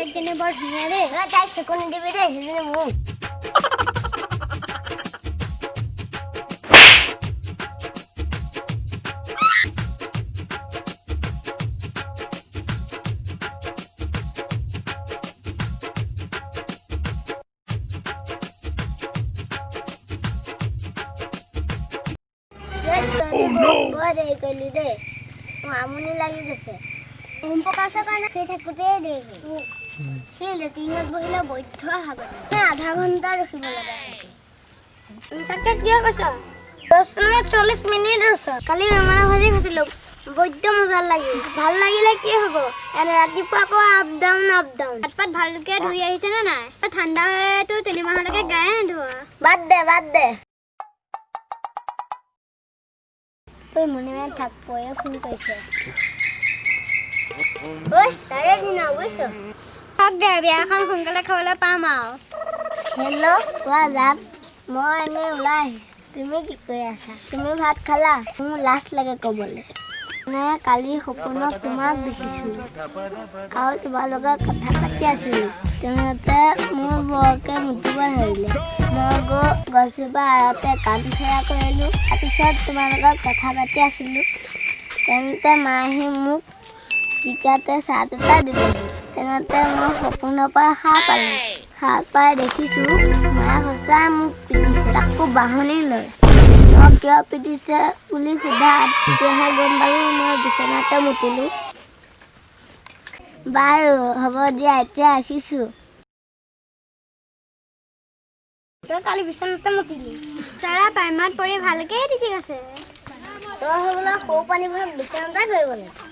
একজনী বৰ ধুনীয়া দেই তাইক চকু নিদিবি দেই সেইজনী মোক আমনি লাগি গৈছে ওম প্ৰকাশৰ কাৰণে শুই থাকোঁতেই দেৰি হ'ল সি লেট্ৰিনত বহিলে বৈধ্য হাগনি আধা ঘণ্টা ৰখিব লগা হৈছে চাকে কিয় কৈছ 10 মিনিট ৰৈছ কালি ৰঙালাও ভাজি খাইছিলোঁ বৈধ্য মজা লাগিল ভাল লাগিলে কি হ'ব এনে ৰাতিপুৱা আকৌ আপ ডাউন হাতপাত ভালকৈ ধুই আহিছেনে নাই ঠাণ্ডা হয়তো 3 মাহলৈকে গায়ে নোধোৱা বাদ দে ঐ মনে থাকপয়ে ফোন কৰিছে ঐ তাৰে দিনা বুজিছ হওক দে বিয়াখন সোনকালে খাবলৈ পাম আৰু হেল্ল' কোৱা যাম মই এনেই ওলাই আহিছোঁ তুমি কি কৰি আছা তুমি ভাত খালা মোৰ লাজ লাগে ক'বলৈ মানে কালি সপোনত তোমাক দেখিছিলোঁ আৰু তোমাৰ লগত কথা পাতি আছিলোঁ তেনেতে মোৰ বৰকে মুতিব ধৰিলে মই গছজোপা আৰতে কাণ ফেৰা কৰিলোঁ তাৰপিছত তোমাৰ লগত কথা পাতি আছিলোঁ তেনেতে মায়ে আহি মোক টিকাতে চাহ এটা দিলেহি তেনেতে মই সপোনৰ পৰা সাৰ পাই দেখিছোঁ মায়ে সঁচাই মোক পিটিছে তাকো বাহনি লৈ মই কিয় পিটিছে বুলি সোধা তেতিয়াহে গম পালোঁ মই বিচনাতে মুতিলোঁ বাৰু হ'ব দিয়া এতিয়া ৰাখিছোঁ তই কালি বিচনাতে মুতিলি চাৰা পাইমাত পৰি ভালকৈ ঠিক আছে তই হ'বলৈ সৰু পানীবোৰত বিচনাতে কৰিব লাগে